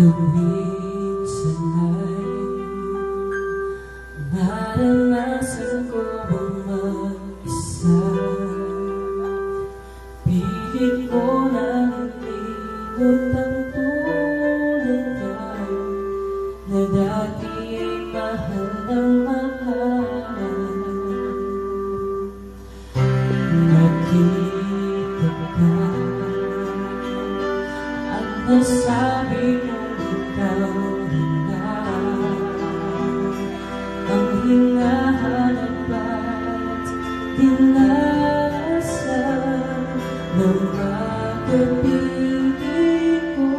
Nung minsan ay naranasan ko bang mag-isa, pilit ko na nilibot ang tulad ka na dati ay mahal ng mahal. Nakita ka at nasabi mo ikaw na ang hinahanap at dinasal ng pag-ibig ko.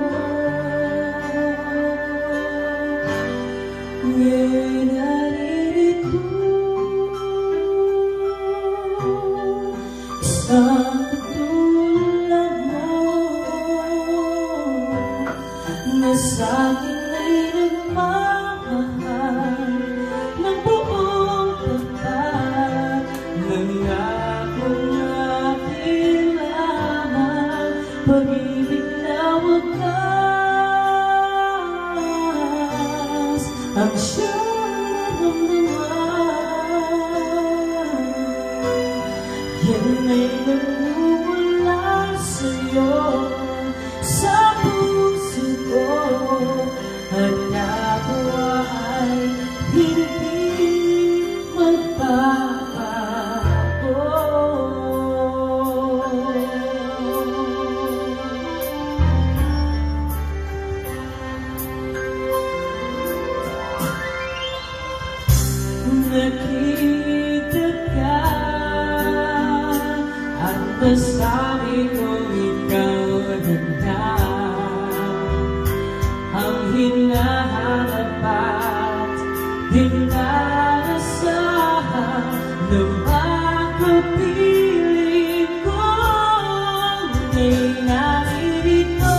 Ngayon naririto isang katulad mo na sa'kin ay nagmamahal ng buong tapat. Nangakong aking lamang pag-ibig na wagas ang siyang naman. Yan ay nagmumula sa'yo sa puso ko, at ako ay hindi magbabago. Nakita ka at nasabi ko ikaw ganda, ang hinahanap at dinarasahan ng pagkapiling ko. Ngayong naririto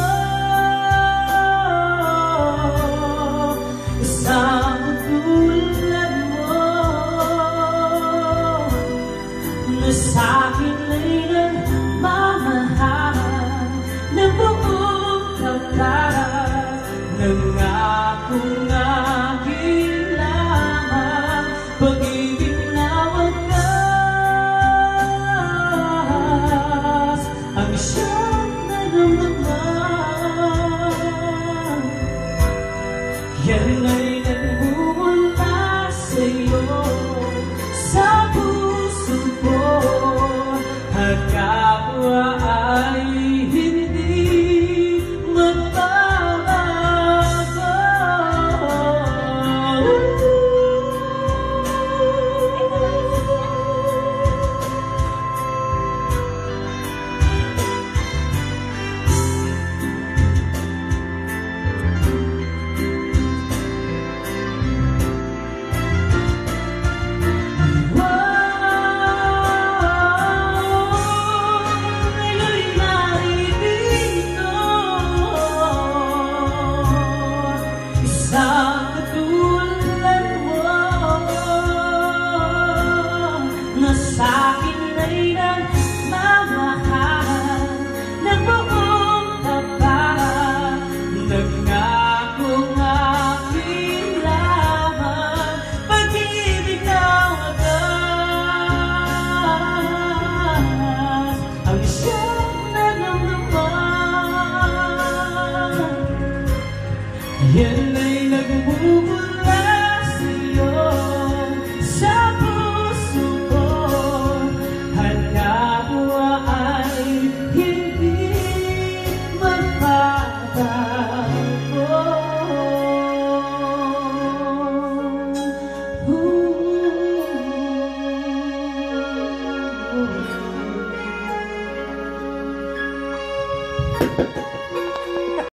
isang katulad mo na sa'kin ay nagmamahal ng buong tapat. Nangakong aking lamang pag-ibig na wagas ang siyang naramdaman. Yan ay nagmumula sa'yo sa puso ko, at kapwa ay hindi magbabago. Sa'kin ay nagmamahal ng buong tapat. Nangakong aking lamang pag-ibig na wagas ang siyang naramdaman.